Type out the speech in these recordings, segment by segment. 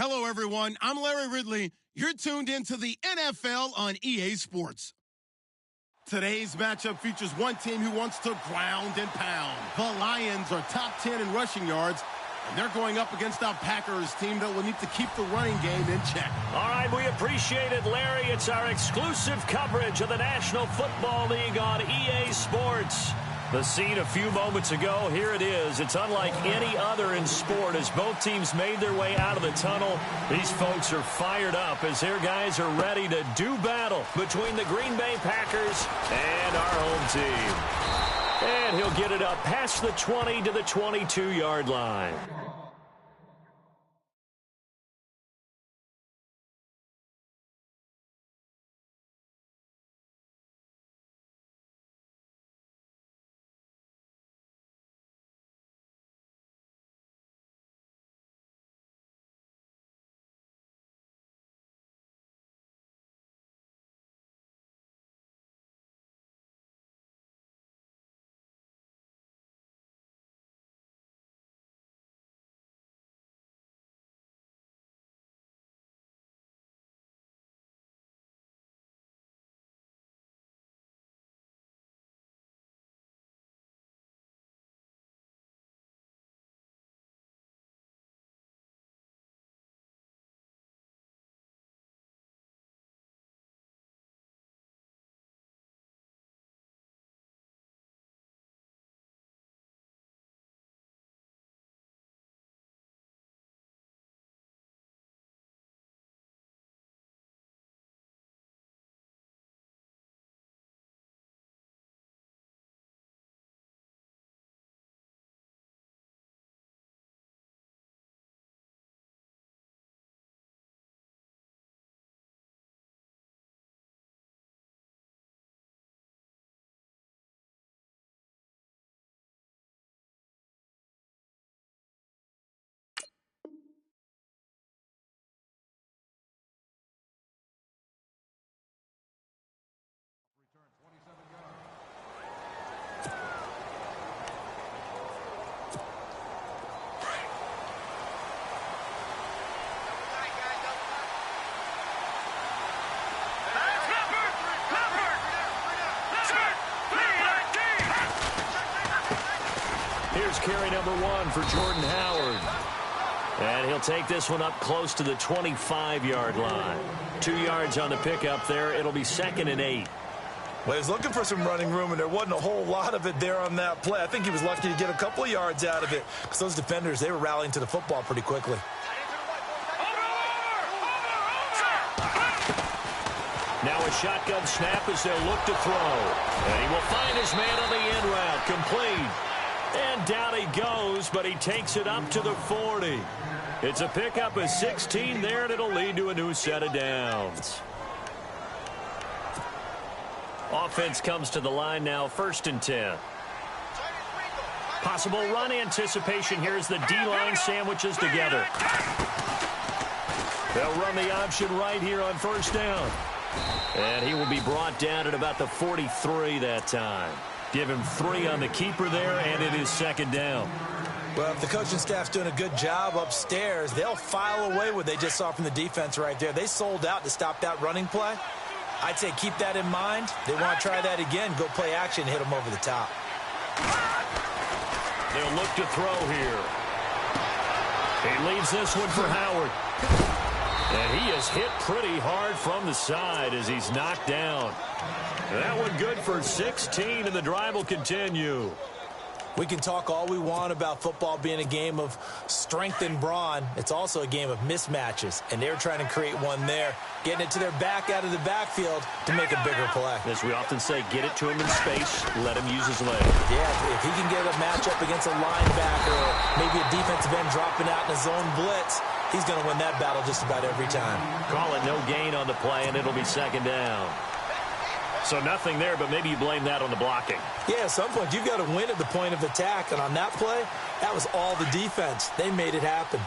Hello, everyone. I'm Larry Ridley. You're tuned into the NFL on EA Sports. Today's matchup features one team who wants to ground and pound. The Lions are top 10 in rushing yards, and they're going up against a Packers team that will need to keep the running game in check. All right, we appreciate it, Larry. It's our exclusive coverage of the National Football League on EA Sports. The scene a few moments ago, here it is. It's unlike any other in sport as both teams made their way out of the tunnel. These folks are fired up as their guys are ready to do battle between the Green Bay Packers and our home team. And he'll get it up past the 20 to the 22-yard line. Here's carry number 1 for Jordan Howard. And he'll take this one up close to the 25-yard line. 2 yards on the pickup there. It'll be 2nd and 8. Well, he was looking for some running room, and there wasn't a whole lot of it there on that play. I think he was lucky to get a couple of yards out of it because those defenders, they were rallying to the football pretty quickly. Now a shotgun snap as they'll look to throw. And he will find his man on the end route. Complete. And down he goes, but he takes it up to the 40. It's a pickup of 16 there, and it'll lead to a new set of downs. Offense comes to the line now, 1st and 10. Possible run anticipation here as the D-line sandwiches together. They'll run the option right here on 1st down. And he will be brought down at about the 43 that time. Give him 3 on the keeper there, and it is 2nd down. Well, if the coaching staff's doing a good job upstairs, they'll file away what they just saw from the defense right there. They sold out to stop that running play. I'd say keep that in mind. They want to try that again, go play action, hit them over the top. They'll look to throw here. He leaves this one for Howard. And he is hit pretty hard from the side as he's knocked down. That one good for 16, and the drive will continue. We can talk all we want about football being a game of strength and brawn. It's also a game of mismatches, and they're trying to create one there, getting it to their back out of the backfield to make a bigger play. As we often say, get it to him in space, let him use his leg. Yeah, if he can get a matchup against a linebacker or maybe a defensive end dropping out in a zone blitz, he's going to win that battle just about every time. Call it no gain on the play, and it'll be 2nd down. So nothing there, but maybe you blame that on the blocking. Yeah, at some point, you've got to win at the point of attack. And on that play, that was all the defense. They made it happen.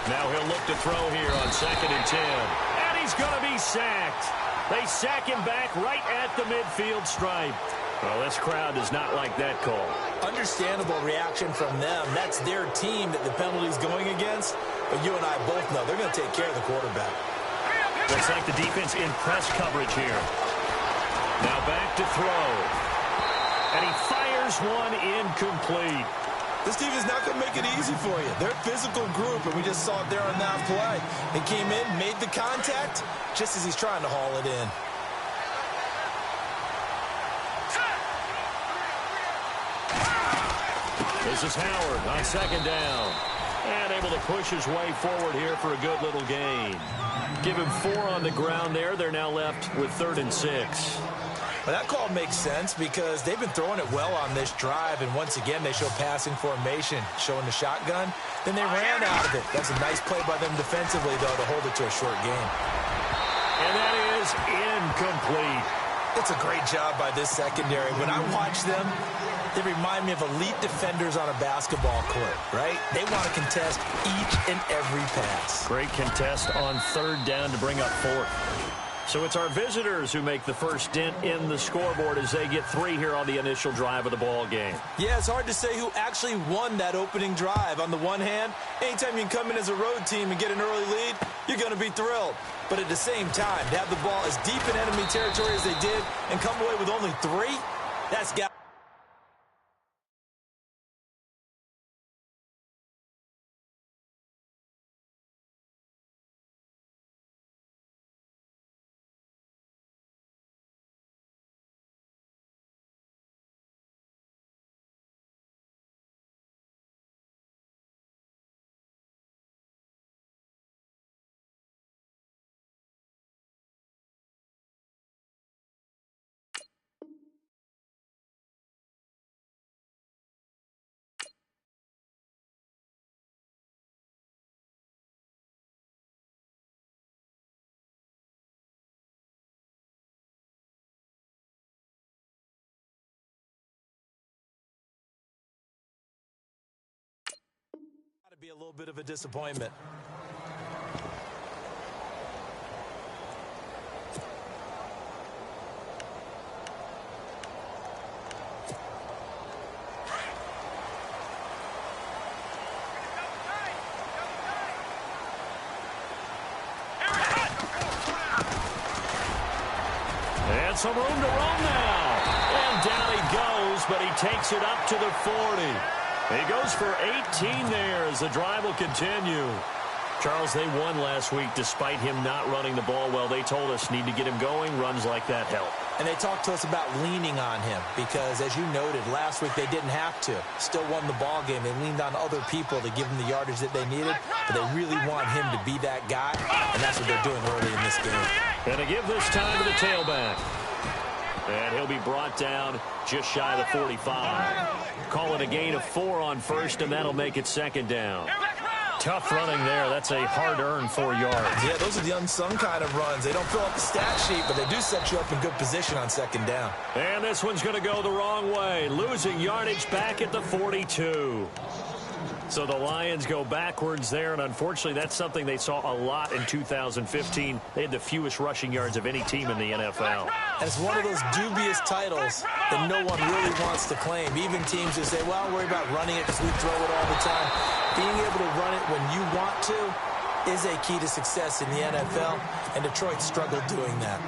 Now he'll look to throw here on 2nd and 10. And he's going to be sacked. They sack him back right at the midfield stripe. Well, this crowd does not like that call. Understandable reaction from them. That's their team that the penalty's going against. But you and I both know they're going to take care of the quarterback. Looks like the defense in press coverage here. Now back to throw. And he fires one incomplete. This team is not going to make it easy for you. They're a physical group, and we just saw it there on that play. He came in, made the contact, just as he's trying to haul it in. This is Howard on second down. And able to push his way forward here for a good little gain. Give him 4 on the ground there. They're now left with 3rd and 6. Well, that call makes sense because they've been throwing it well on this drive, and once again they show passing formation, showing the shotgun. Then they ran out of it. That's a nice play by them defensively, though, to hold it to a short game. And that is incomplete. It's a great job by this secondary. When I watch them, they remind me of elite defenders on a basketball court, right? They want to contest each and every pass. Great contest on 3rd down to bring up 4th. So it's our visitors who make the first dent in the scoreboard as they get 3 here on the initial drive of the ball game. Yeah, it's hard to say who actually won that opening drive. On the one hand, anytime you can come in as a road team and get an early lead, you're going to be thrilled. But at the same time, to have the ball as deep in enemy territory as they did and come away with only 3, that's got. To be a little bit of a disappointment. And some room to run now. And down he goes, but he takes it up to the 40. He goes for 18 there as the drive will continue. Charles, they won last week despite him not running the ball well. They told us need to get him going. Runs like that help. And they talked to us about leaning on him because, as you noted, last week they didn't have to. Still won the ball game. They leaned on other people to give them the yardage that they needed, but they really want him to be that guy, and that's what they're doing early in this game. And to give this time to the tailback. And he'll be brought down just shy of the 45. Call it a gain of 4 on 1st, and that'll make it 2nd down. Tough running there. That's a hard-earned 4 yards. Yeah, those are the unsung kind of runs. They don't fill up the stat sheet, but they do set you up in good position on 2nd down. And this one's going to go the wrong way. Losing yardage back at the 42. So the Lions go backwards there, and unfortunately that's something they saw a lot in 2015. They had the fewest rushing yards of any team in the NFL. And it's one of those dubious titles that no one really wants to claim. Even teams who say, well, I'll worry about running it because we throw it all the time. Being able to run it when you want to is a key to success in the NFL, and Detroit struggled doing that.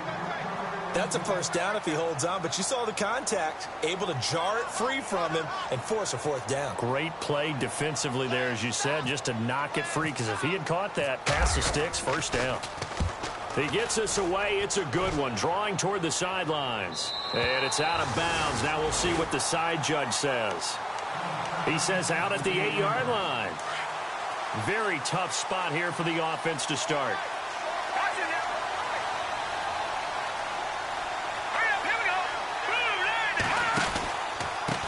That's a 1st down if he holds on, but you saw the contact, able to jar it free from him and force a 4th down. Great play defensively there, as you said, just to knock it free, because if he had caught that, pass the sticks, 1st down. He gets us away. It's a good one, drawing toward the sidelines. And it's out of bounds. Now we'll see what the side judge says. He says out at the 8-yard line. Very tough spot here for the offense to start.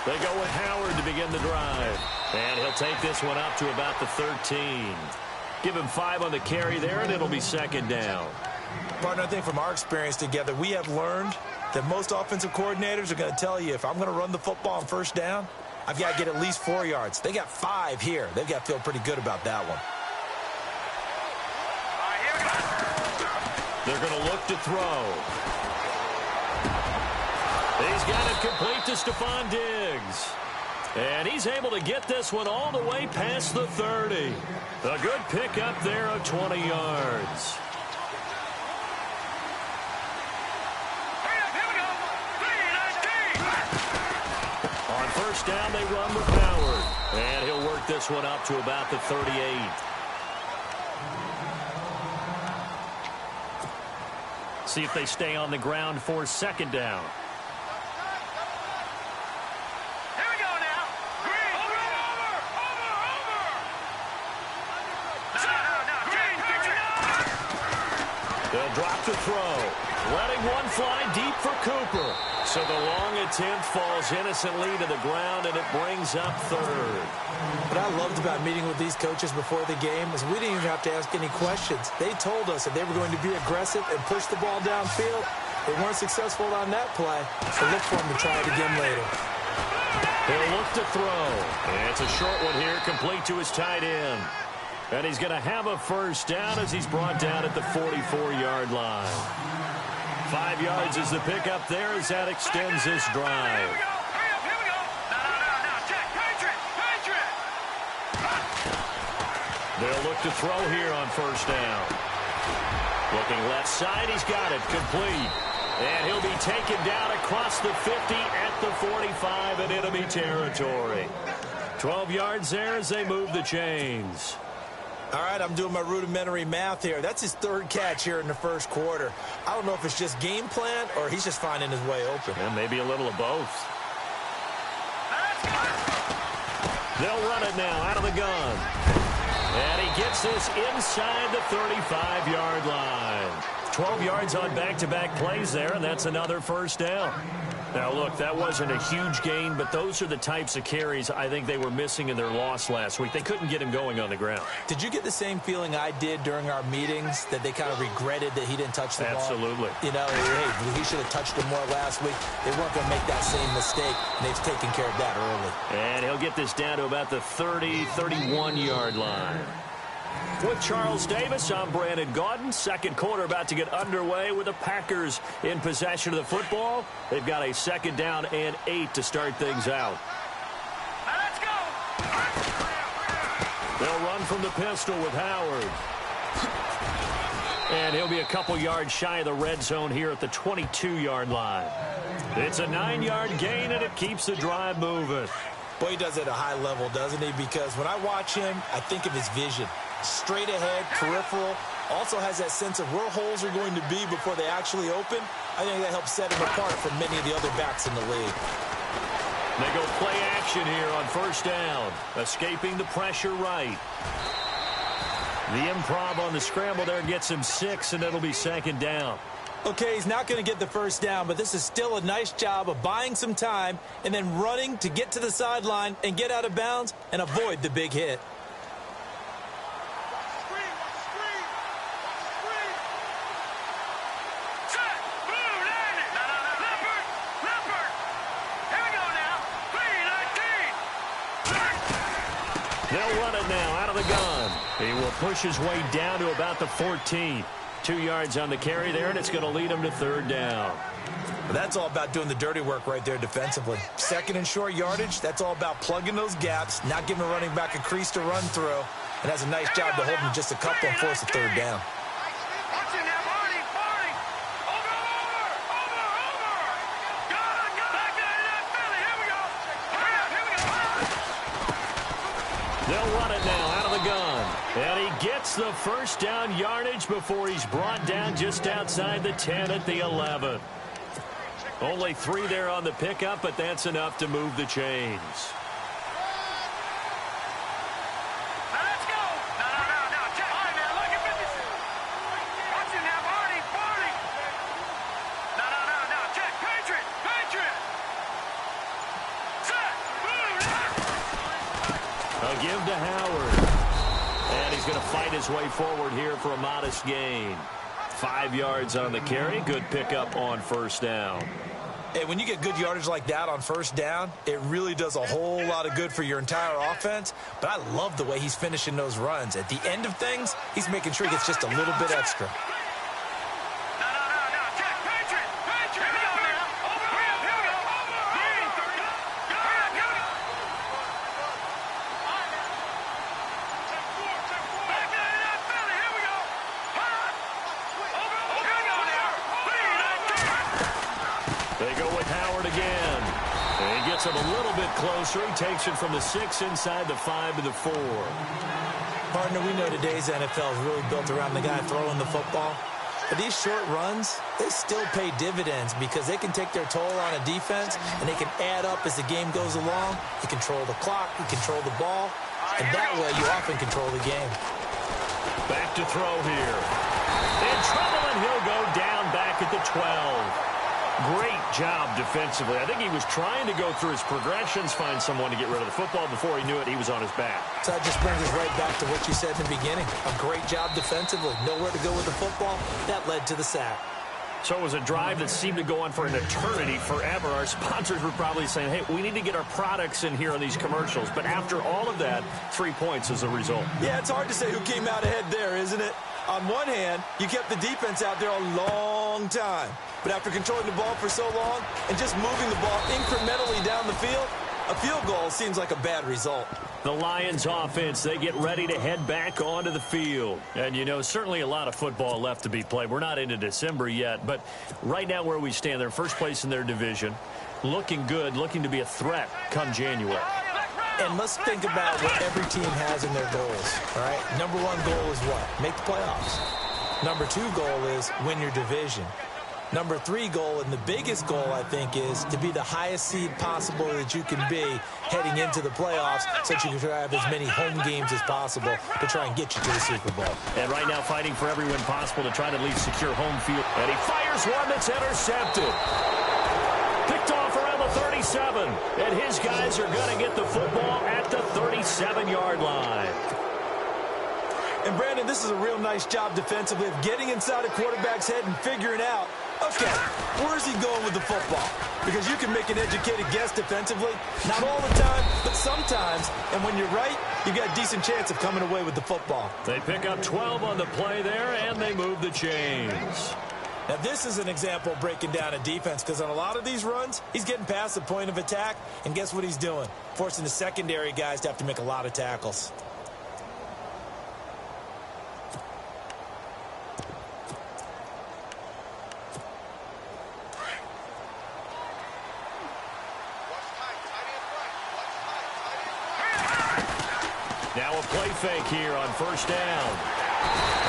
They go with Howard to begin the drive. And he'll take this one up to about the 13. Give him 5 on the carry there, and it'll be 2nd down. Partner, I think from our experience together, we have learned that most offensive coordinators are going to tell you, if I'm going to run the football on 1st down, I've got to get at least 4 yards. They got 5 here. They've got to feel pretty good about that one. They're going to look to throw. He's got it complete to Stephon Diggs. And he's able to get this one all the way past the 30. A good pickup there of 20 yards. On first down, they run with Howard. And he'll work this one up to about the 38. See if they stay on the ground for second down. They'll drop to throw. Letting one fly deep for Cooper. So the long attempt falls innocently to the ground, and it brings up third. What I loved about meeting with these coaches before the game is we didn't even have to ask any questions. They told us that they were going to be aggressive and push the ball downfield. They weren't successful on that play, so look for them to try it again later. He'll look to throw. And it's a short one here, complete to his tight end. And he's going to have a first down as he's brought down at the 44-yard line. 5 yards is the pickup there as that extends this drive. They'll look to throw here on first down. Looking left side, he's got it complete. And he'll be taken down across the 50 at the 45 in enemy territory. 12 yards there as they move the chains. All right, I'm doing my rudimentary math here. That's his third catch here in the first quarter. I don't know if it's just game plan or he's just finding his way open. Yeah, maybe a little of both. They'll run it now out of the gun. And he gets this inside the 35-yard line. 12 yards on back-to-back plays there, and that's another first down. Now, look, that wasn't a huge gain, but those are the types of carries I think they were missing in their loss last week. They couldn't get him going on the ground. Did you get the same feeling I did during our meetings, that they kind of regretted that he didn't touch the ball? Absolutely. You know, hey, he should have touched him more last week. They weren't going to make that same mistake, and they've taken care of that early. And he'll get this down to about the 30, 31-yard line. With Charles Davis, I'm Brandon Gaudin. Second quarter about to get underway with the Packers in possession of the football. They've got a second down and 8 to start things out. Let's go! They'll run from the pistol with Howard. And he'll be a couple yards shy of the red zone here at the 22-yard line. It's a 9-yard gain, and it keeps the drive moving. Boy, he does it at a high level, doesn't he? Because when I watch him, I think of his vision. Straight ahead, peripheral, also has that sense of where holes are going to be before they actually open. I think that helps set him apart from many of the other backs in the league. They go play action here on first down, escaping the pressure right. The improv on the scramble there gets him 6, and it'll be second down. Okay, he's not going to get the first down, but this is still a nice job of buying some time and then running to get to the sideline and get out of bounds and avoid the big hit. They'll run it now out of the gun. He will push his way down to about the 14. 2 yards on the carry there, and it's going to lead him to third down. But that's all about doing the dirty work right there defensively. Second and short yardage, that's all about plugging those gaps, not giving a running back a crease to run through, and has a nice job to hold him just a couple and force a third down. They'll run it now out of the gun. And he gets the first down yardage before he's brought down just outside the 10 at the 11. Only 3 there on the pickup, but that's enough to move the chains. Let's go! No. Check. All right, man, look at this. Watch it now, Barney. No. Check. Patriot. Set. A give to Howard. And he's going to fight his way forward here for a modest gain. 5 yards on the carry. Good pickup on first down. Hey, when you get good yardage like that on first down, it really does a whole lot of good for your entire offense. But I love the way he's finishing those runs. At the end of things, he's making sure he gets just a little bit extra. again. And he gets him a little bit closer. He takes it from the 6 inside the 5 to the 4. Partner, we know today's NFL is really built around the guy throwing the football. But these short runs, they still pay dividends because they can take their toll on a defense, and they can add up as the game goes along. You control the clock, you control the ball, and that way you often control the game. Back to throw here. In trouble, and he'll go down back at the 12. Great job defensively. I think he was trying to go through his progressions, find someone to get rid of the football. Before he knew it, he was on his back. So that just brings us right back to what you said in the beginning. A great job defensively. Nowhere to go with the football. That led to the sack. So it was a drive that seemed to go on for an eternity, forever. Our sponsors were probably saying, hey, we need to get our products in here on these commercials. But after all of that, 3 points as a result. Yeah, it's hard to say who came out ahead there, isn't it? On one hand, you kept the defense out there a long time. But after controlling the ball for so long and just moving the ball incrementally down the field goal seems like a bad result. The Lions offense, they get ready to head back onto the field. And, you know, certainly a lot of football left to be played. We're not into December yet, but right now where we stand, they're first place in their division. Looking good, looking to be a threat come January. And let's think about what every team has in their goals, all right? Number 1 goal is what? Make the playoffs. Number 2 goal is win your division. Number 3 goal, and the biggest goal, I think, is to be the highest seed possible that you can be heading into the playoffs so that you can have as many home games as possible to try and get you to the Super Bowl. And right now fighting for every win possible to try to at least secure home field. And he fires one that's intercepted. Picked off around the 37. And his guys are going to get the football at the 37-yard line. And, Brandon, this is a real nice job defensively of getting inside a quarterback's head and figuring out, okay, where's he going with the football? Because you can make an educated guess defensively. Not all the time, but sometimes. And when you're right, you got a decent chance of coming away with the football. They pick up 12 on the play there, and they move the chains. Now, this is an example of breaking down a defense because on a lot of these runs, he's getting past the point of attack, and guess what he's doing? Forcing the secondary guys to have to make a lot of tackles. Now a play fake here on first down.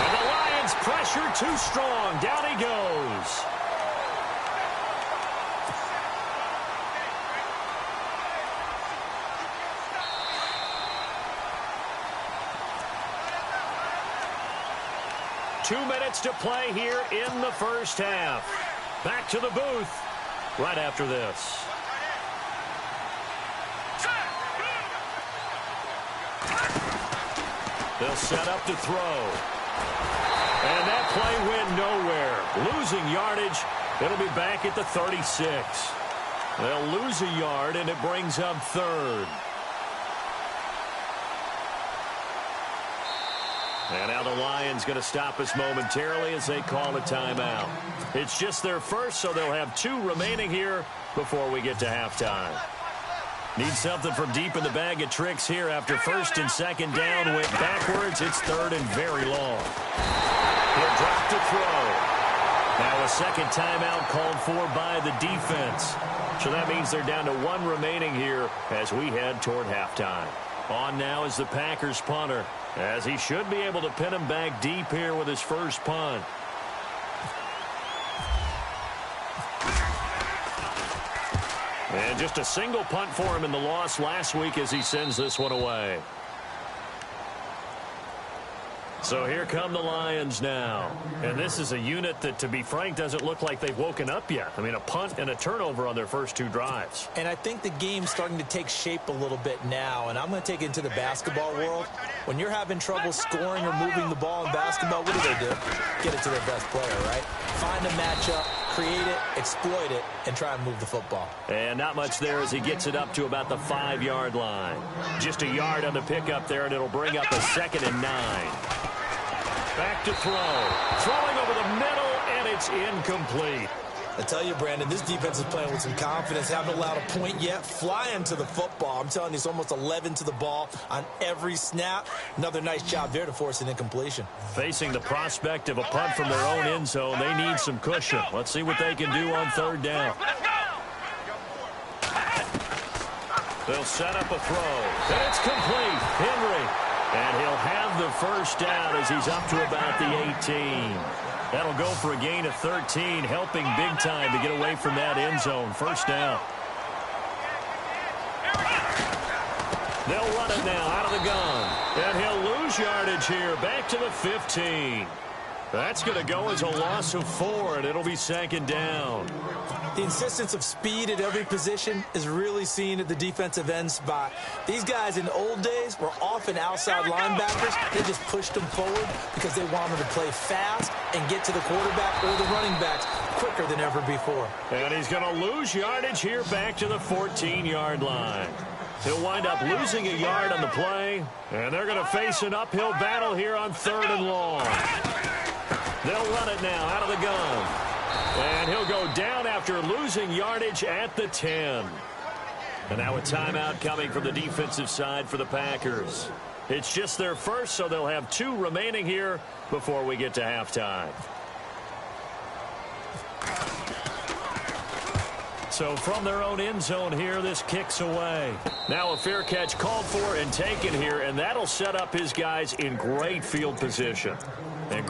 And the Lions pressure too strong. Down he goes. Two minutes to play here in the first half. Back to the booth right after this. They'll set up to throw. And that play went nowhere. Losing yardage. It'll be back at the 36. They'll lose a yard, and it brings up third. And now the Lions going to stop us momentarily as they call a timeout. It's just their first, so they'll have 2 remaining here before we get to halftime. Need something from deep in the bag of tricks here after first and second down went backwards. It's third and very long. He'll drop to throw. Now a second timeout called for by the defense. So that means they're down to 1 remaining here as we head toward halftime. On now is the Packers punter, as he should be able to pin him back deep here with his first punt. And just a single punt for him in the loss last week as he sends this one away. So here come the Lions now. And this is a unit that, to be frank, doesn't look like they've woken up yet. I mean, a punt and a turnover on their first 2 drives. And I think the game's starting to take shape a little bit now. And I'm going to take it into the basketball world. When you're having trouble scoring or moving the ball in basketball, what do? Get it to their best player, right? Find a matchup, create it, exploit it, and try and move the football. And not much there as he gets it up to about the 5-yard line. Just a yard on the pickup there, and it'll bring up a 2nd and 9. Back to throw. Throwing over the middle, and it's incomplete. I tell you, Brandon, this defense is playing with some confidence. Haven't allowed a point yet. Flying to the football. I'm telling you, it's almost 11 to the ball on every snap. Another nice job there to force an incompletion. Facing the prospect of a punt from their own end zone, they need some cushion. Let's see what they can do on 3rd down. They'll set up a throw. And it's complete. Henry. And he'll have the first down as he's up to about the 18. That'll go for a gain of 13, helping big time to get away from that end zone. First down. They'll run it now out of the gun. And he'll lose yardage here back to the 15. That's going to go as a loss of 4, and it'll be second down. The insistence of speed at every position is really seen at the defensive end spot. These guys in the old days were often outside linebackers. They just pushed them forward because they wanted to play fast and get to the quarterback or the running backs quicker than ever before. And he's going to lose yardage here back to the 14-yard line. He'll wind up losing a yard on the play, and they're going to face an uphill battle here on 3rd and long. They'll run it now out of the gun. And he'll go down after losing yardage at the 10. And now a timeout coming from the defensive side for the Packers. It's just their first, so they'll have 2 remaining here before we get to halftime. So from their own end zone here, this kicks away. Now a fair catch called for and taken here, and that'll set up his guys in great field position. And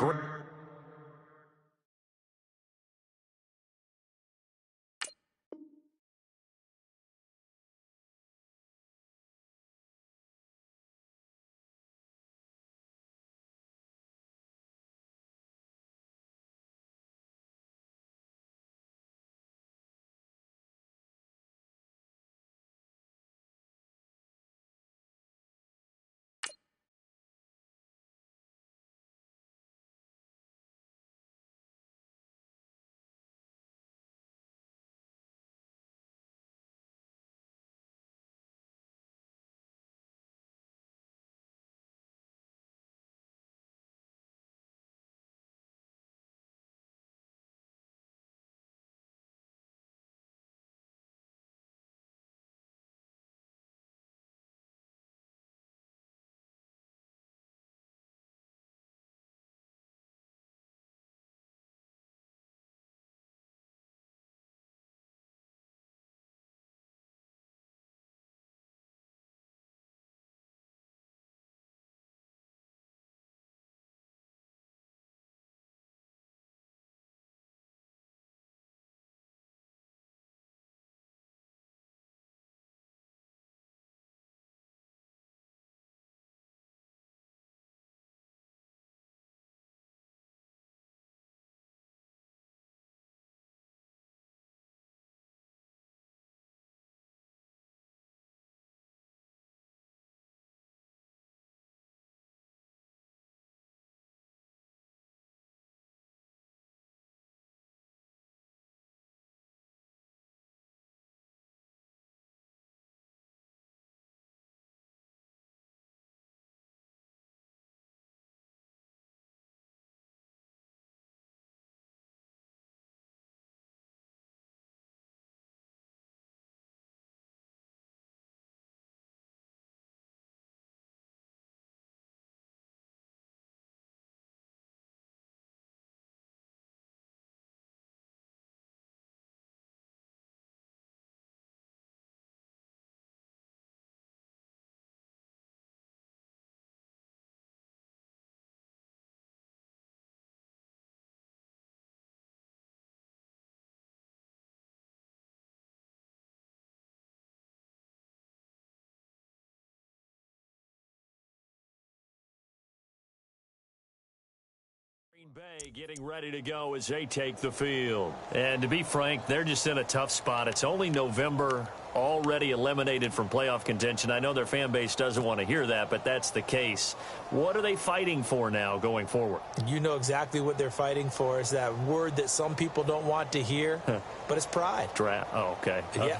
Green Bay getting ready to go as they take the field. And to be frank, they're just in a tough spot. It's only November, already eliminated from playoff contention. I know their fan base doesn't want to hear that, but that's the case. What are they fighting for now going forward? You know exactly what they're fighting for. It's that word that some people don't want to hear, but it's pride. Draft. Oh, okay. Yeah.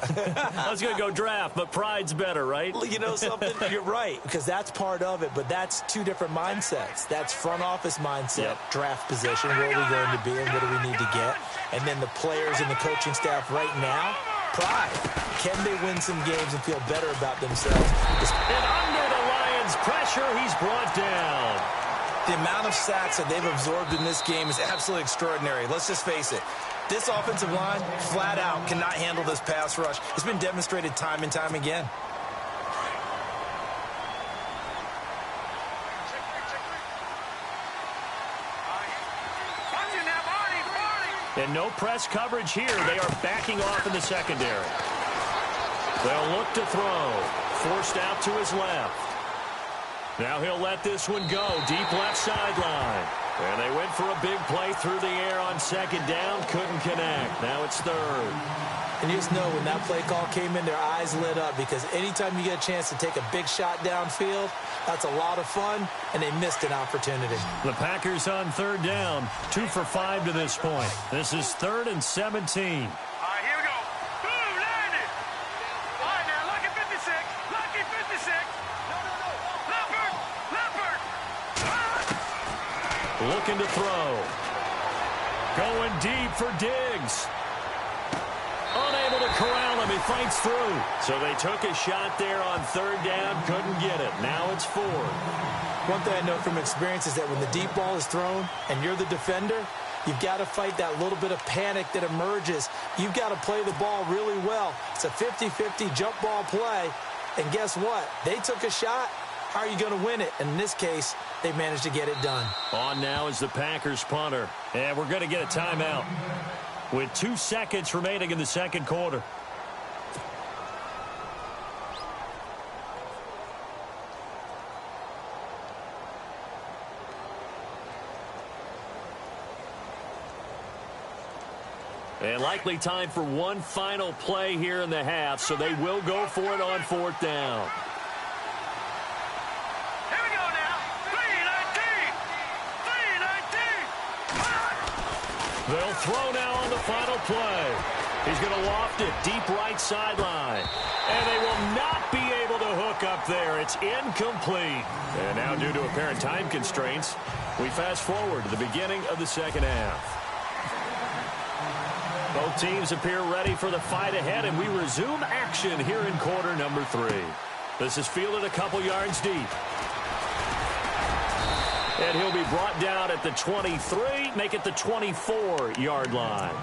I was going to go draft, but pride's better, right? Well, you know something? You're right, because that's part of it, but that's 2 different mindsets. That's front office mindset, draft position, where are we going to be and what do we need to get? And then the players and the coaching staff right now, pride. Can they win some games and feel better about themselves? And under the Lions' pressure, he's brought down. The amount of sacks that they've absorbed in this game is absolutely extraordinary. Let's just face it. This offensive line, flat out, cannot handle this pass rush. It's been demonstrated time and time again. And no press coverage here. They are backing off in the secondary. They'll look to throw. Forced out to his left. Now he'll let this one go. Deep left sideline. And they went for a big play through the air on second down. Couldn't connect. Now it's third. And you just know when that play call came in, their eyes lit up, because anytime you get a chance to take a big shot downfield, that's a lot of fun, and they missed an opportunity. The Packers on third down, 2 for 5 to this point. This is 3rd and 17. All right, here we go. Boom, landed. All right, now, lucky 56. Lucky 56. No. Leopard. Looking to throw. Going deep for Diggs. Unable to corral him. He fights through. So they took a shot there on third down. Couldn't get it. Now it's 4. One thing I know from experience is that when the deep ball is thrown and you're the defender, you've got to fight that little bit of panic that emerges. You've got to play the ball really well. It's a 50-50 jump ball play. And guess what? They took a shot. How are you going to win it? And in this case, they managed to get it done. On now is the Packers punter. And we're going to get a timeout with 2 seconds remaining in the second quarter. And likely time for one final play here in the half, so they will go for it on 4th down. Here we go now. 3-19. They'll throw now on the final play. He's going to loft it deep right sideline. And they will not be able to hook up there. It's incomplete. And now due to apparent time constraints, we fast forward to the beginning of the second half. Both teams appear ready for the fight ahead, and we resume action here in quarter number 3. This is fielded a couple yards deep. And he'll be brought down at the 23, make it the 24-yard line.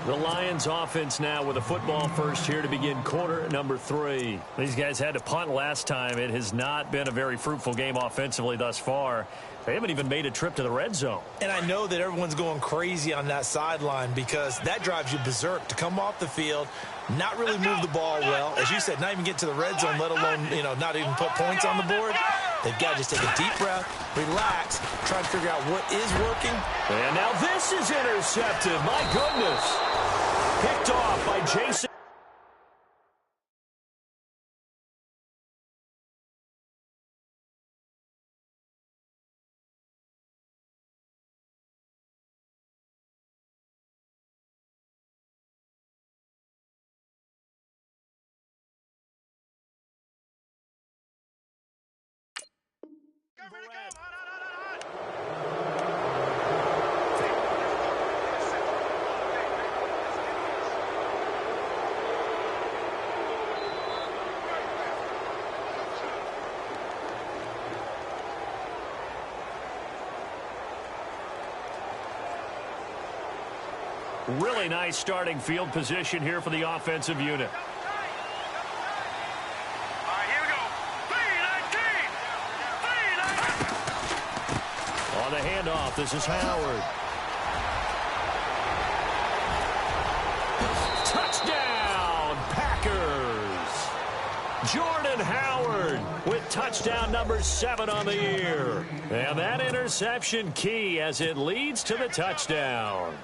The Lions offense now with a football first here to begin quarter number 3. These guys had to punt last time. It has not been a very fruitful game offensively thus far. They haven't even made a trip to the red zone. And I know that everyone's going crazy on that sideline because that drives you berserk to come off the field, not really move the ball well. As you said, not even get to the red zone, let alone, not even put points on the board. They've got to just take a deep breath, relax, try to figure out what is working. And now this is intercepted. My goodness. Picked off by Jason. Really nice starting field position here for the offensive unit. All right, here we go. 3-19. On the handoff, this is Howard. Touchdown, Packers. Jordan Howard with touchdown number 7 on the year. And that interception key as it leads to the touchdown.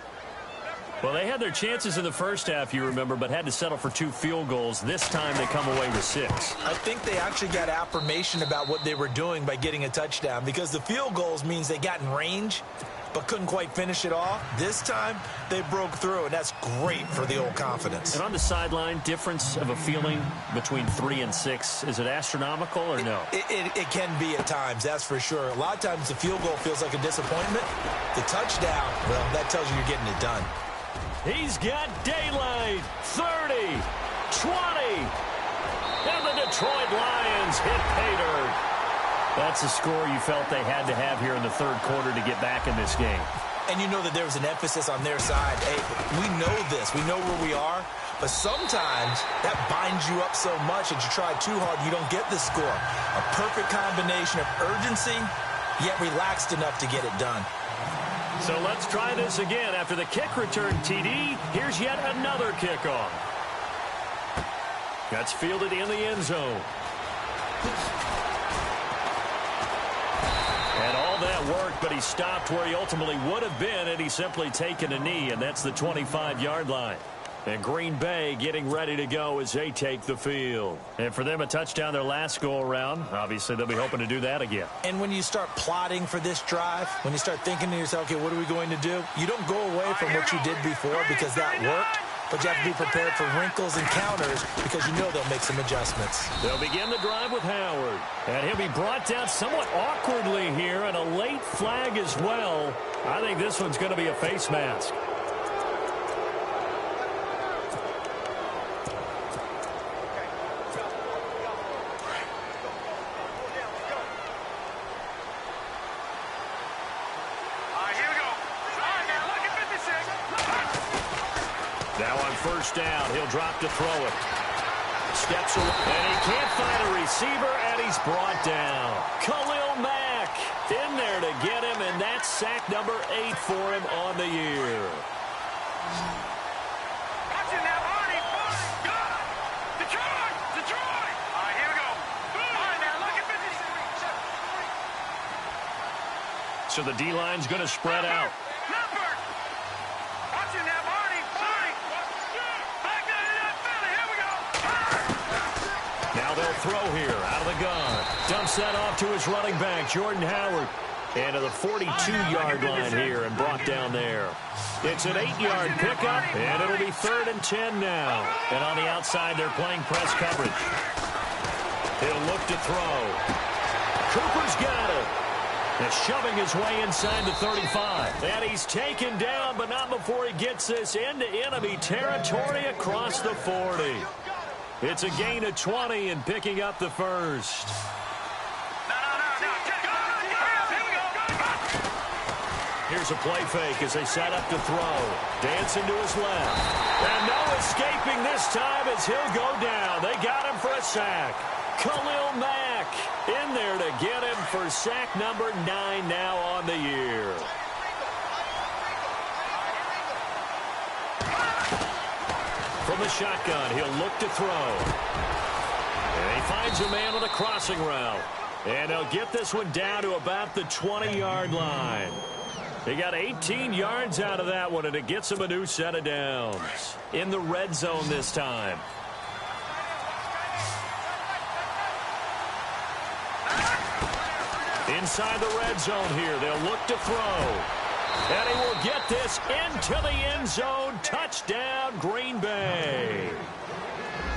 Well, they had their chances in the first half, you remember, but had to settle for 2 field goals. This time they come away with 6. I think they actually got affirmation about what they were doing by getting a touchdown, because the field goals means they got in range but couldn't quite finish it off. This time they broke through, and that's great for the old confidence. And on the sideline, difference of a feeling between 3 and 6, is it astronomical or no? It can be at times, that's for sure. A lot of times the field goal feels like a disappointment. The touchdown, well, that tells you you're getting it done. He's got daylight. 30, 20, and the Detroit Lions hit pay dirt. That's a score you felt they had to have here in the third quarter to get back in this game. And you know that there was an emphasis on their side. Hey, we know this. We know where we are. But sometimes that binds you up so much that you try too hard, you don't get the score. A perfect combination of urgency, yet relaxed enough to get it done. So let's try this again. After the kick return TD, here's yet another kickoff. That's fielded in the end zone. And all that worked, but he stopped where he ultimately would have been, and he's simply taken a knee, and that's the 25-yard line. And Green Bay getting ready to go as they take the field. And for them, a touchdown their last go-around. Obviously, they'll be hoping to do that again. And when you start plotting for this drive, when you start thinking to yourself, okay, what are we going to do? You don't go away from what you did before because that worked, but you have to be prepared for wrinkles and counters because you know they'll make some adjustments. They'll begin the drive with Howard. And he'll be brought down somewhat awkwardly here, and a late flag as well. I think this one's going to be a face mask. Now on first down, he'll drop to throw it. Steps away, and he can't find a receiver, and he's brought down. Khalil Mack in there to get him, and that's sack number 8 for him on the year. Watch it now, Arnie. Good. Detroit. Detroit. All right, here we go. All right, now look at 56. So the D-line's going to spread out. Watch it now, Arnie. Back to the Philly. Here we go. Now they'll throw here out of the gun. Dumps that off to his running back, Jordan Howard. And to the 42-yard line here and brought down there. It's an 8-yard pickup, and it'll be 3rd and 10 now. And on the outside, they're playing press coverage. He'll look to throw. Cooper's got it. And shoving his way inside the 35. And he's taken down, but not before he gets this into enemy territory across the 40. It's a gain of 20 and picking up the first. Here's a play fake as they set up to throw. Dancing to his left. And no escaping this time as he'll go down. They got him for a sack. Khalil Mack in there to get him for sack number 9 now on the year. From the shotgun, he'll look to throw. And he finds a man on a crossing route. And he'll get this one down to about the 20-yard line. He got 18 yards out of that one, and it gets him a new set of downs. In the red zone this time. Inside the red zone here, they'll look to throw. And he will get this into the end zone. Touchdown, Green Bay.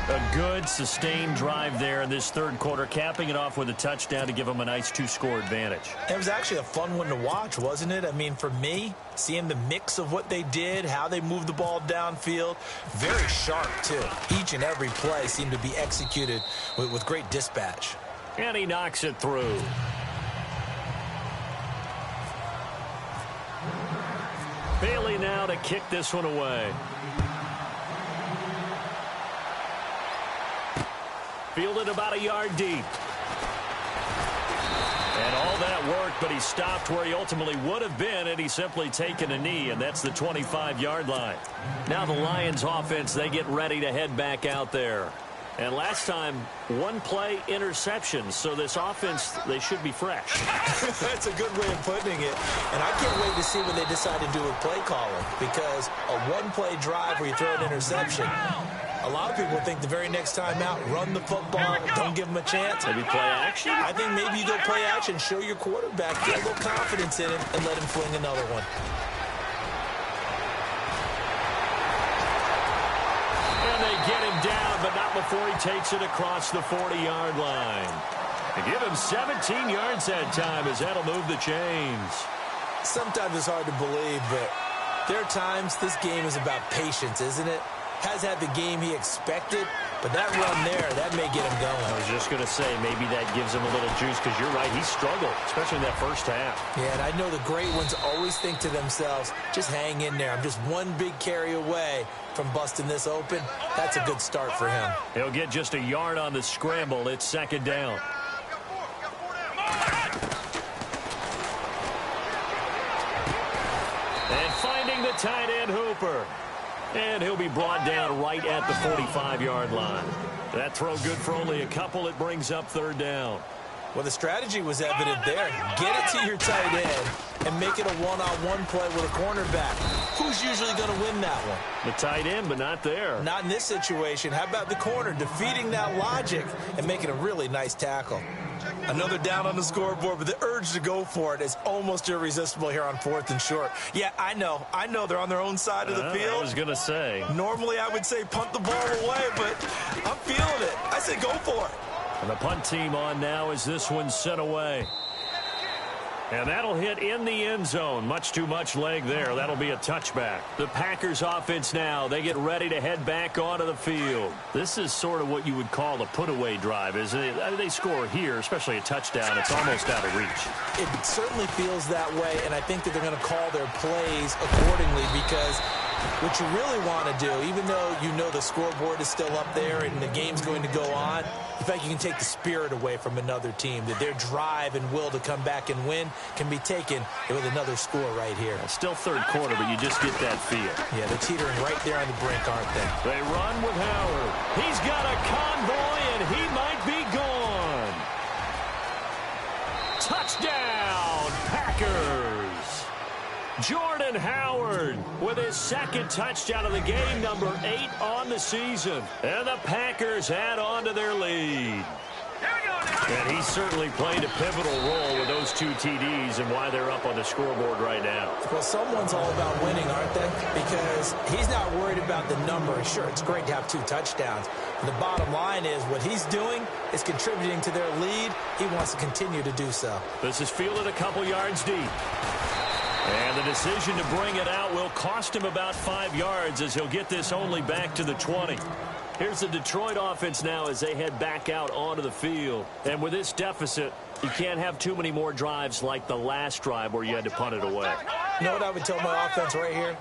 A good, sustained drive there in this third quarter, capping it off with a touchdown to give them a nice 2-score advantage. It was actually a fun one to watch, wasn't it? I mean, for me, seeing the mix of what they did, how they moved the ball downfield, very sharp, too. Each and every play seemed to be executed with great dispatch. And he knocks it through. Bailey now to kick this one away. Fielded about a yard deep. And all that worked, but he stopped where he ultimately would have been, and he's simply taken a knee, and that's the 25-yard line. Now the Lions offense, they get ready to head back out there. And last time, 1-play interception, so this offense, they should be fresh. That's a good way of putting it. And I can't wait to see what they decide to do with play calling, because a 1-play drive where you throw an interception, a lot of people think the very next time out, run the football, don't give them a chance. Maybe play action? I think maybe you go play action, show your quarterback, get a little confidence in him, and let him fling another one. And they get him down, but not before he takes it across the 40-yard line. They give him 17 yards that time as that'll move the chains. Sometimes it's hard to believe, but there are times this game is about patience, isn't it? Has had the game he expected, but that run there, that may get him going. I was just going to say, maybe that gives him a little juice, because you're right, he struggled, especially in that first half. Yeah, and I know the great ones always think to themselves, just hang in there. I'm just one big carry away from busting this open. That's a good start for him. He'll get just a yard on the scramble. It's second down. finding the tight end Hooper. And he'll be brought down right at the 45-yard line. That throw good for only a couple. It brings up third down. Well, the strategy was evident there. Get it to your tight end and make it a one-on-one play with a cornerback. Who's usually going to win that one? The tight end, but not there. Not in this situation. How about the corner defeating that logic and making a really nice tackle? Another down on the scoreboard, but the urge to go for it is almost irresistible here on 4th and short. Yeah, I know they're on their own side of the field. I was going to say. Normally I would say punt the ball away, but I'm feeling it. I say go for it. And the punt team on now as this one's sent away. And that'll hit in the end zone. Much too much leg there. That'll be a touchback. The Packers offense now. They get ready to head back onto the field. This is sort of what you would call a put-away drive, isn't it? I mean, they score here, especially a touchdown. It's almost out of reach. It certainly feels that way, and I think that they're going to call their plays accordingly because what you really want to do, even though you know the scoreboard is still up there and the game's going to go on, the fact you can take the spirit away from another team, that their drive and will to come back and win can be taken with another score right here. Still third quarter, but you just get that feel. Yeah, they're teetering right there on the brink, aren't they? They run with Howard. He's got a convoy, and he might be gone. Touchdown, Packers. Jordan Howard with his second touchdown of the game, number 8 on the season. And the Packers add on to their lead. And he certainly played a pivotal role with those 2 TDs and why they're up on the scoreboard right now. Well, someone's all about winning, aren't they? Because he's not worried about the number. Sure, it's great to have 2 touchdowns. But the bottom line is what he's doing is contributing to their lead. He wants to continue to do so. This is fielded a couple yards deep. And the decision to bring it out will cost him about 5 yards as he'll get this only back to the 20. Here's the Detroit offense now as they head back out onto the field. And with this deficit, you can't have too many more drives like the last drive where you had to punt it away. You know what I would tell my offense right here?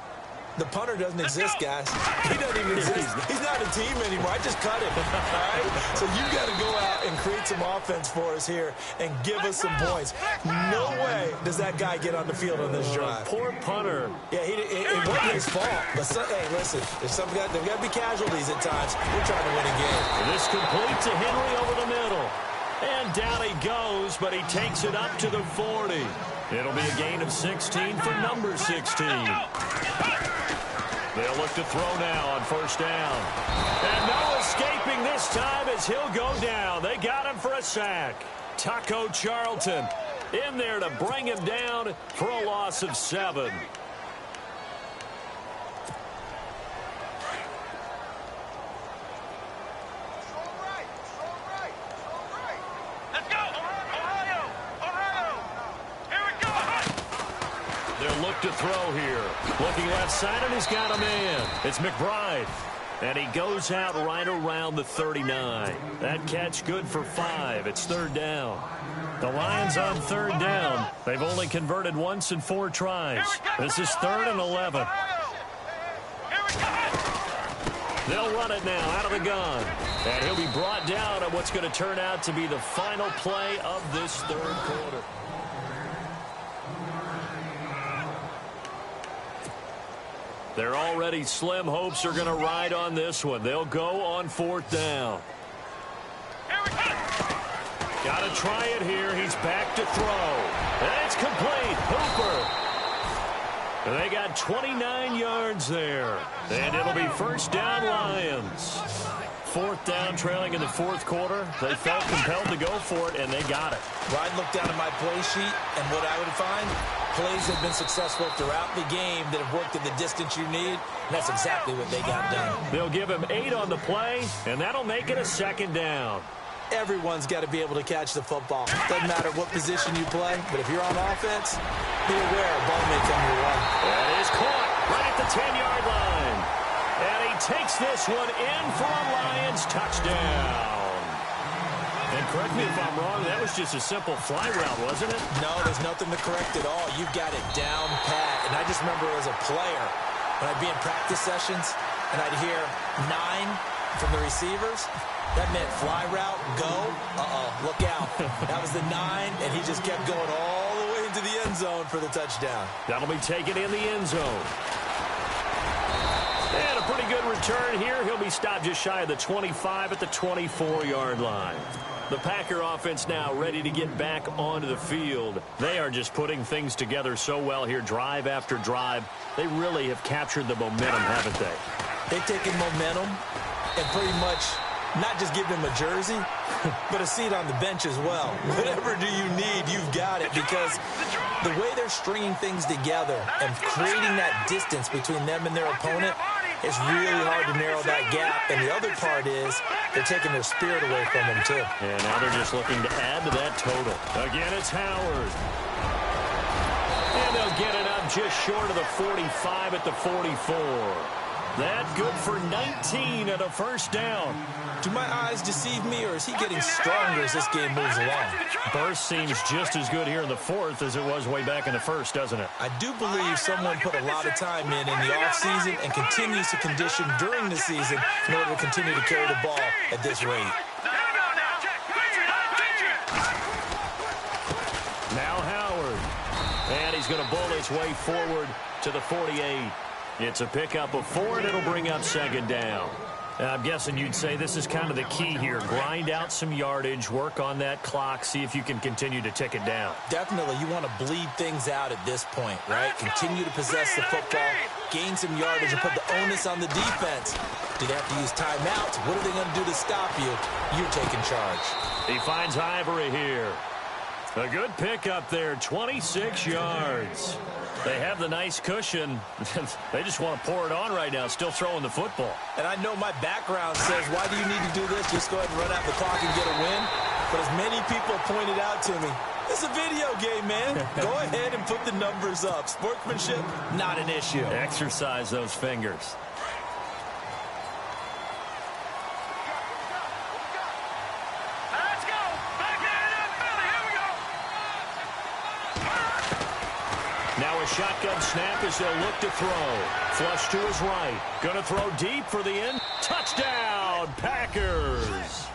The punter doesn't exist, guys. He doesn't even exist. He's not a team anymore. I just cut him. All right? So you've got to go out and create some offense for us here and give us some points. No way does that guy get on the field on this drive. Poor punter. Yeah, it wasn't his fault. But hey, listen, there's got to be casualties at times. We're trying to win a game. This complete to Henry over the middle. And down he goes, but he takes it up to the 40. It'll be a gain of 16 for number 16. They'll look to throw now on first down. And no escaping this time as he'll go down. They got him for a sack. Taco Charlton in there to bring him down for a loss of 7. Let's go! Ohio! Ohio! Here we go! They'll look to throw here. Looking left side, and he's got a man. It's McBride. And he goes out right around the 39. That catch good for 5. It's third down. The Lions on third down. They've only converted once in 4 tries. This is 3rd and 11. They'll run it now out of the gun. And he'll be brought down on what's going to turn out to be the final play of this third quarter. Their already slim hopes are going to ride on this one. They'll go on 4th down. Got to try it here. He's back to throw. And it's complete. Hooper. And they got 29 yards there. And it'll be first down Lions. 4th down, trailing in the 4th quarter. They felt compelled to go for it, and they got it. Well, I'd look down at my play sheet, and what I would find, plays have been successful throughout the game that have worked at the distance you need, and that's exactly what they got done. They'll give him 8 on the play, and that'll make it a second down. Everyone's got to be able to catch the football. Doesn't matter what position you play, but if you're on offense, be aware a ball may come your way. That is caught right at the 10-yard line. And he takes this one in for a Lions touchdown. And correct me if I'm wrong, that was just a simple fly route, wasn't it? No, there's nothing to correct at all. You've got it down pat. And I just remember as a player, when I'd be in practice sessions, and I'd hear 9 from the receivers, that meant fly route, go, look out. That was the 9, and he just kept going all the way into the end zone for the touchdown. That'll be taken in the end zone. And a pretty good return here. He'll be stopped just shy of the 25 at the 24-yard line. The Packer offense now ready to get back onto the field. They are just putting things together so well here, drive after drive. They really have captured the momentum, haven't they? They've taken momentum and pretty much not just give him a jersey, but a seat on the bench as well. Whatever do you need, you've got it, because the way they're stringing things together and creating that distance between them and their opponent, it's really hard to narrow that gap. And the other part is they're taking their spirit away from them, too. And now they're just looking to add to that total. Again, it's Howard. And they'll get it up just short of the 45 at the 44. That good for 19 and a first down. Do my eyes deceive me, or is he getting stronger as this game moves along? Burst seems just as good here in the fourth as it was way back in the first, doesn't it? I do believe someone put a lot of time in the offseason and continues to condition during the season in order to continue to carry the ball at this rate. Now Howard. And he's going to bowl his way forward to the 48. It's a pickup of 4, and it'll bring up second down. I'm guessing you'd say this is kind of the key here. Grind out some yardage, work on that clock, see if you can continue to tick it down. Definitely. You want to bleed things out at this point, right? Continue to possess the football, gain some yardage, and put the onus on the defense. Do they have to use timeouts? What are they going to do to stop you? You're taking charge. He finds Ivory here. A good pickup there, 26 yards. They have the nice cushion. They just want to pour it on right now, still throwing the football. And I know my background says, why do you need to do this? Just go ahead and run out the clock and get a win. But as many people pointed out to me, it's a video game, man. Go ahead and put the numbers up. Sportsmanship, not an issue. Exercise those fingers. Let's go. Back in up, Philly. Here we go. Now a shotgun snap as they'll look to throw. Flush to his right. Going to throw deep for the end. Touchdown, Packers.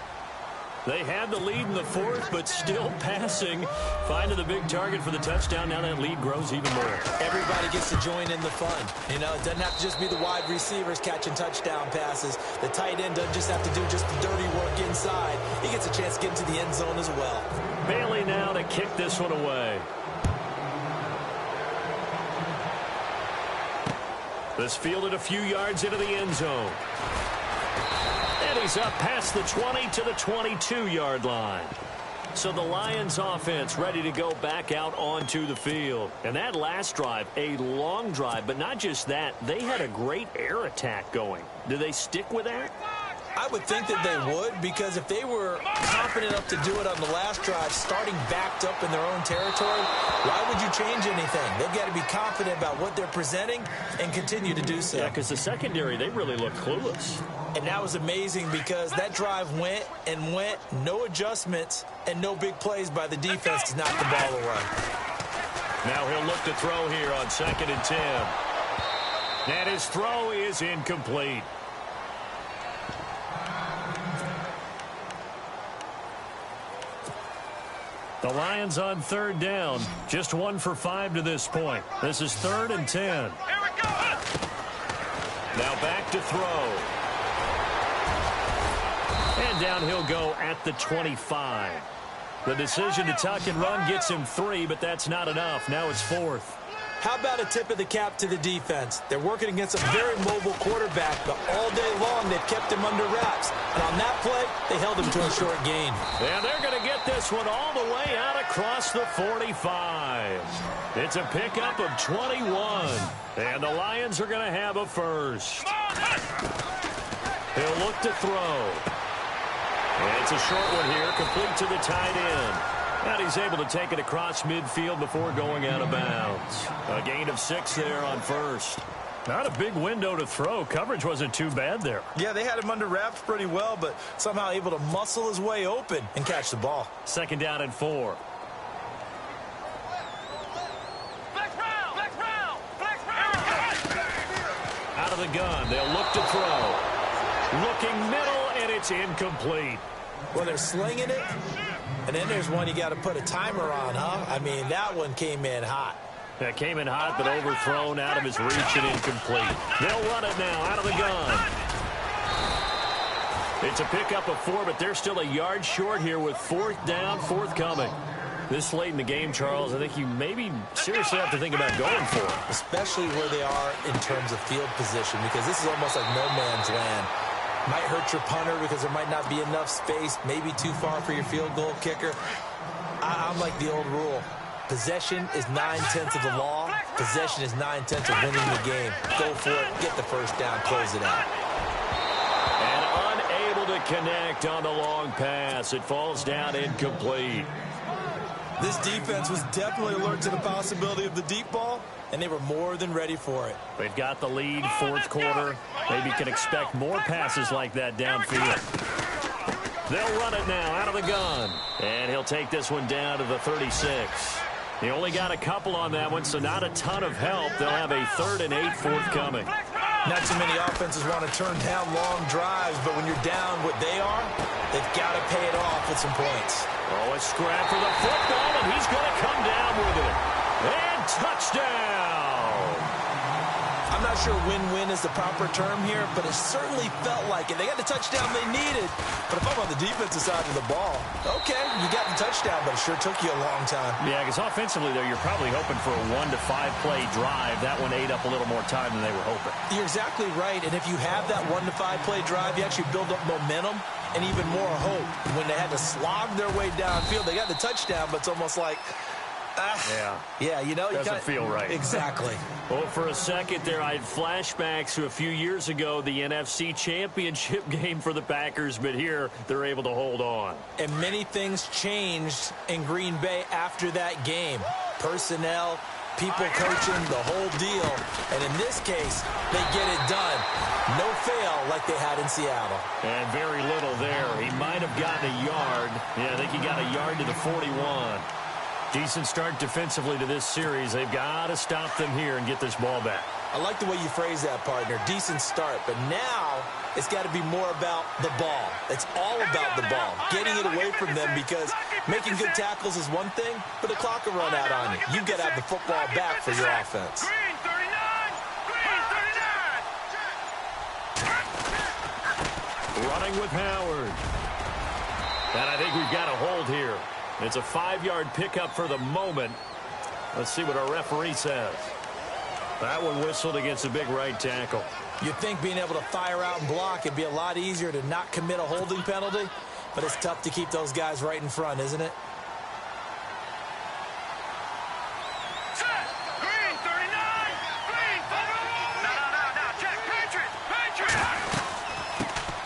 They had the lead in the fourth, but still passing. Finding the big target for the touchdown. Now that lead grows even more. Everybody gets to join in the fun. You know, it doesn't have to just be the wide receivers catching touchdown passes. The tight end doesn't just have to do just the dirty work inside. He gets a chance to get into the end zone as well. Bailey now to kick this one away. This fielded a few yards into the end zone. And he's up past the 20 to the 22-yard line. So the Lions offense ready to go back out onto the field. And that last drive, a long drive, but not just that. They had a great air attack going. Do they stick with that? I would think that they would, because if they were confident enough to do it on the last drive, starting backed up in their own territory, why would you change anything? They've got to be confident about what they're presenting and continue to do so. Yeah, because the secondary, they really look clueless. And that was amazing, because that drive went and went, no adjustments, and no big plays by the defense to knock the ball away. Now he'll look to throw here on 2nd and 10. And his throw is incomplete. The Lions on 3rd down. Just 1 for 5 to this point. This is 3rd and 10. Here we go. Now back to throw. And down he'll go at the 25. The decision to tuck and run gets him 3, but that's not enough. Now it's 4th. How about a tip of the cap to the defense? They're working against a very mobile quarterback, but all day long they've kept him under wraps. And on that play, they held him to a short gain. And they're going to get this one all the way out across the 45. It's a pickup of 21. And the Lions are going to have a first. He'll look to throw. And it's a short one here, complete to the tight end. And he's able to take it across midfield before going out of bounds. A gain of 6 there on first. Not a big window to throw. Coverage wasn't too bad there. Yeah, they had him under wraps pretty well, but somehow able to muscle his way open and catch the ball. 2nd down and 4. Out of the gun. They'll look to throw. Looking middle, and it's incomplete. Well, they're slinging it, And then there's one you got to put a timer on, huh? I mean, that one came in hot. That came in hot, but overthrown, out of his reach and incomplete. They'll run it now out of the gun. It's a pickup of 4, but they're still a yard short here with 4th down, forthcoming. This late in the game, Charles, I think you maybe seriously have to think about going for it. Especially where they are in terms of field position, because this is almost like no man's land. Might hurt your punter because there might not be enough space, maybe too far for your field goal kicker. I'm like the old rule. Possession is 9/10 of the law. Possession is 9/10 of winning the game. Go for it, get the first down, close it out. And unable to connect on the long pass. It falls down incomplete. This defense was definitely alert to the possibility of the deep ball, and they were more than ready for it. They've got the lead, 4th quarter. Maybe can expect more passes like that downfield. They'll run it now out of the gun. And he'll take this one down to the 36. He only got a couple on that one, so not a ton of help. They'll have a 3rd and 8 forthcoming. Not too many offenses want to turn down long drives, but when you're down what they are, they've got to pay it off with some points. Oh, a scrap for the football, and he's going to come down with it. And touchdown! I'm not sure win-win is the proper term here, but it certainly felt like it. They got the touchdown they needed, but if I'm on the defensive side of the ball, okay, you got the touchdown, but it sure took you a long time. Yeah, because offensively, though, you're probably hoping for a 1 to 5 play drive. That one ate up a little more time than they were hoping. You're exactly right, and if you have that 1 to 5 play drive, you actually build up momentum and even more hope. When they had to slog their way downfield, they got the touchdown, but it's almost like, yeah, you know, doesn't feel right. Exactly. Well, for a second there, I had flashbacks to a few years ago, the NFC Championship game for the Packers, but here they're able to hold on. And many things changed in Green Bay after that game. Personnel, people coaching, the whole deal. And in this case, they get it done. No fail like they had in Seattle. And very little there. He might have gotten a yard. Yeah, I think he got a yard to the 41. Decent start defensively to this series. They've got to stop them here and get this ball back. I like the way you phrase that, partner. Decent start. But now it's got to be more about the ball. It's all about the ball. Getting it away from them, because making good tackles is one thing, but the clock will run out on you. You've got to have the football back for your offense. Green 39! Green 39! Running with Howard. And I think we've got a hold here. It's a 5-yard pickup for the moment. Let's see what our referee says. That one whistled against a big right tackle. You'd think being able to fire out and block it'd be a lot easier to not commit a holding penalty, but it's tough to keep those guys right in front, isn't it? Set! Green 39! Green! No, check! Patriot!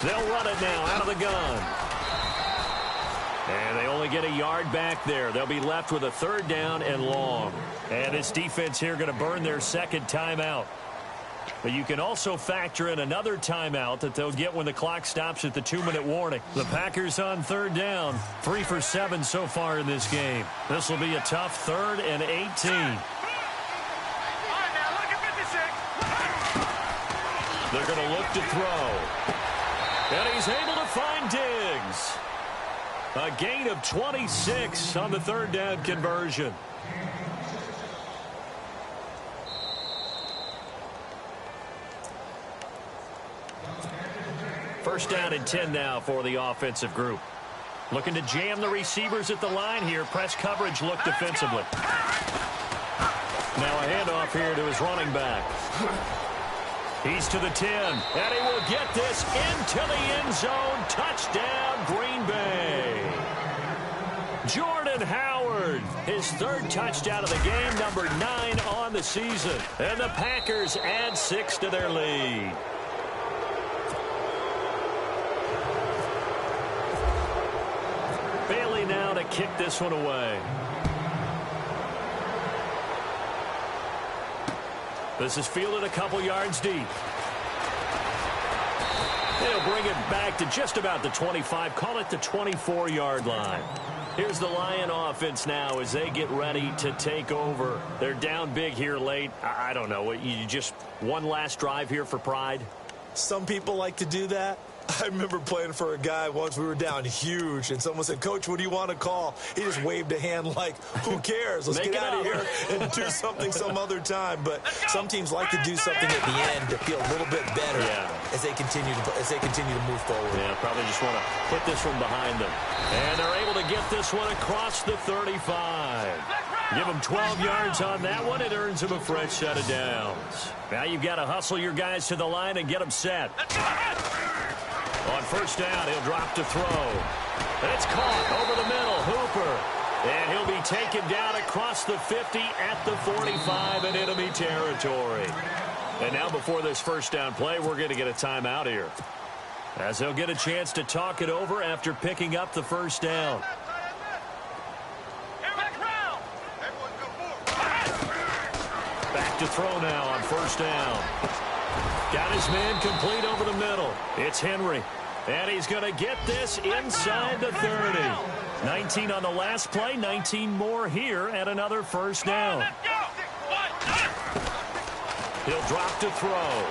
They'll run it now out of the gun. And they only get a yard back there. They'll be left with a 3rd down and long. And this defense here going to burn their 2nd timeout. But you can also factor in another timeout that they'll get when the clock stops at the 2-minute warning. The Packers on 3rd down. 3 for 7 so far in this game. This will be a tough 3rd and 18. All right, now look at 56. They're going to look to throw. And he's able to find Diggs. A gain of 26 on the 3rd down conversion. First down and 10 now for the offensive group. Looking to jam the receivers at the line here. Press coverage look defensively. Now a handoff here to his running back. He's to the 10, and he will get this into the end zone. Touchdown, Green Bay. Jordan Howard, his 3rd touchdown of the game, number 9 on the season. And the Packers add 6 to their lead. Bailey now to kick this one away. This is fielded a couple yards deep. They'll bring it back to just about the 25. Call it the 24-yard line. Here's the Lion offense now as they get ready to take over. They're down big here late. I don't know. You just one last drive here for pride? Some people like to do that. I remember playing for a guy once. We were down huge, and someone said, "Coach, what do you want to call?" He just waved a hand like, who cares? Let's get out of here and do something some other time. But some teams like to do something at the end to feel a little bit better as they continue to move forward. Yeah, probably just want to put this one behind them. And they're able to get this one across the 35. Give them 12 yards on that one. It earns them a fresh set of downs. Now you've got to hustle your guys to the line and get them set. On first down, he'll drop to throw. It's caught over the middle. Hooper. And he'll be taken down across the 50 at the 45 in enemy territory. And now before this first down play, we're going to get a timeout here, as they'll get a chance to talk it over after picking up the first down. Back to throw now on first down. Got his man complete over the middle. It's Henry. And he's going to get this inside the 30. 19 on the last play, 19 more here at another first down. He'll drop to throw.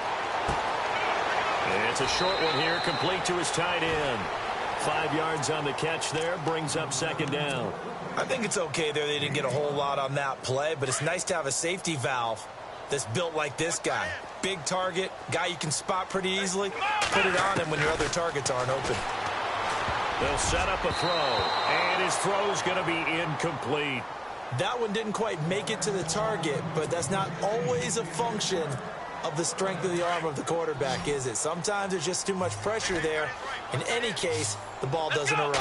It's a short one here, complete to his tight end. 5 yards on the catch there, brings up second down. I think it's okay there. They didn't get a whole lot on that play, but it's nice to have a safety valve that's built like this guy. Big target, guy you can spot pretty easily. Put it on him when your other targets aren't open. They'll set up a throw, and his throw's going to be incomplete. That one didn't quite make it to the target, but that's not always a function of the strength of the arm of the quarterback, is it? Sometimes there's just too much pressure there. In any case, the ball doesn't arrive.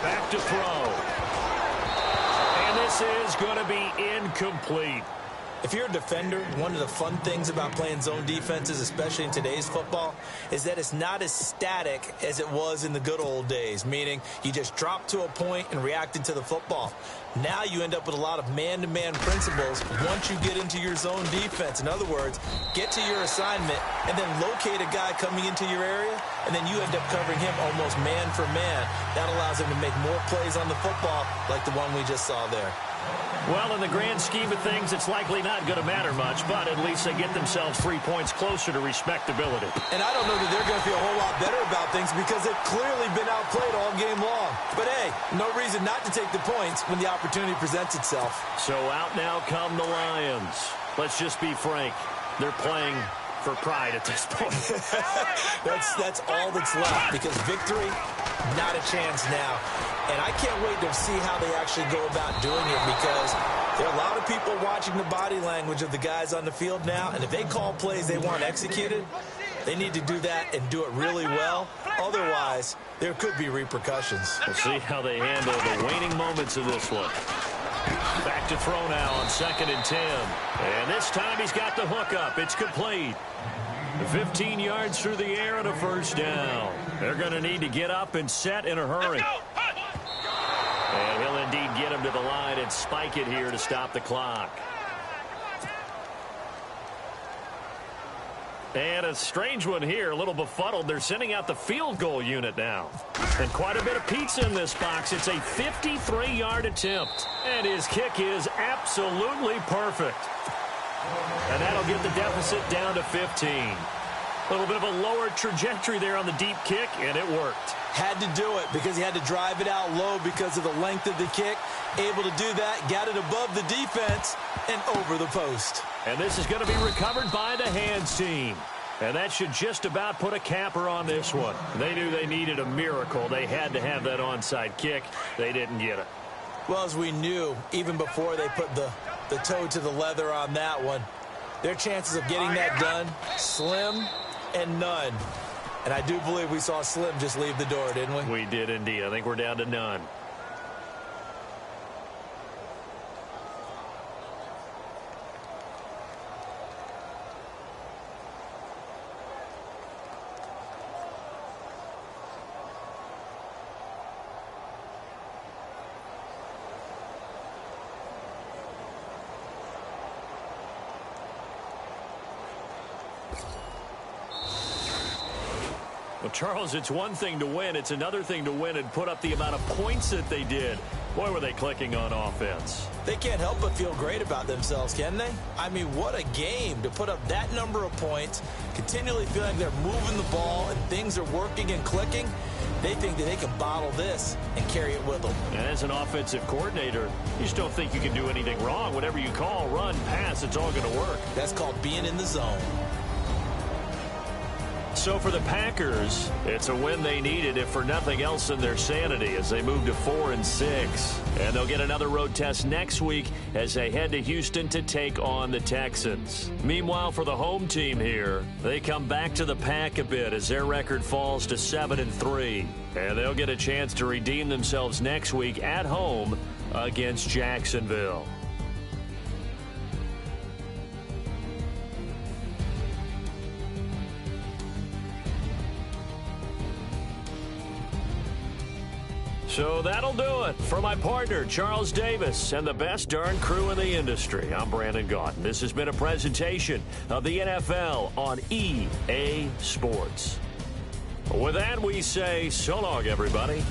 Back to throw. And this is going to be incomplete. If you're a defender, one of the fun things about playing zone defenses, especially in today's football, is that it's not as static as it was in the good old days, meaning you just dropped to a point and reacted to the football. Now you end up with a lot of man-to-man principles once you get into your zone defense. In other words, get to your assignment and then locate a guy coming into your area, and then you end up covering him almost man for man. That allows him to make more plays on the football like the one we just saw there. Well, in the grand scheme of things, it's likely not going to matter much, but at least they get themselves 3 points closer to respectability. And I don't know that they're going to feel a whole lot better about things because they've clearly been outplayed all game long. But, hey, no reason not to take the points when the opportunity presents itself. So out now come the Lions. Let's just be frank. They're playing for pride at this point. That's all that's left, because victory, not a chance now. And I can't wait to see how they actually go about doing it, because there are a lot of people watching the body language of the guys on the field now, and if they call plays they want executed, they need to do that and do it really well. Otherwise, there could be repercussions. We'll see how they handle the waning moments of this one. Back to throw now on 2nd and 10. And this time he's got the hook up. It's complete. 15 yards through the air and a first down. They're going to need to get up and set in a hurry. And he'll indeed get him to the line and spike it here to stop the clock. And a strange one here, a little befuddled. They're sending out the field goal unit now. And quite a bit of pizza in this box. It's a 53-yard attempt. And his kick is absolutely perfect. And that'll get the deficit down to 15. A little bit of a lower trajectory there on the deep kick, and it worked. Had to do it because he had to drive it out low because of the length of the kick. Able to do that, got it above the defense and over the post. And this is going to be recovered by the hands team. And that should just about put a capper on this one. They knew they needed a miracle. They had to have that onside kick. They didn't get it. Well, as we knew, even before they put the toe to the leather on that one, their chances of getting that done, slim and none. And I do believe we saw Slim just leave the door, didn't we? We did indeed. I think we're down to none. Well, Charles, it's one thing to win. It's another thing to win and put up the amount of points that they did. Boy, were they clicking on offense. They can't help but feel great about themselves, can they? I mean, what a game to put up that number of points, continually feeling like they're moving the ball and things are working and clicking. They think that they can bottle this and carry it with them. And as an offensive coordinator, you just don't think you can do anything wrong. Whatever you call, run, pass, it's all going to work. That's called being in the zone. So for the Packers, it's a win they needed, if for nothing else in their sanity, as they move to 4-6. And they'll get another road test next week as they head to Houston to take on the Texans. Meanwhile, for the home team here, they come back to the pack a bit as their record falls to 7-3. And they'll get a chance to redeem themselves next week at home against Jacksonville. So that'll do it. For my partner, Charles Davis, and the best darn crew in the industry, I'm Brandon Gaudin. This has been a presentation of the NFL on EA Sports. With that, we say so long, everybody.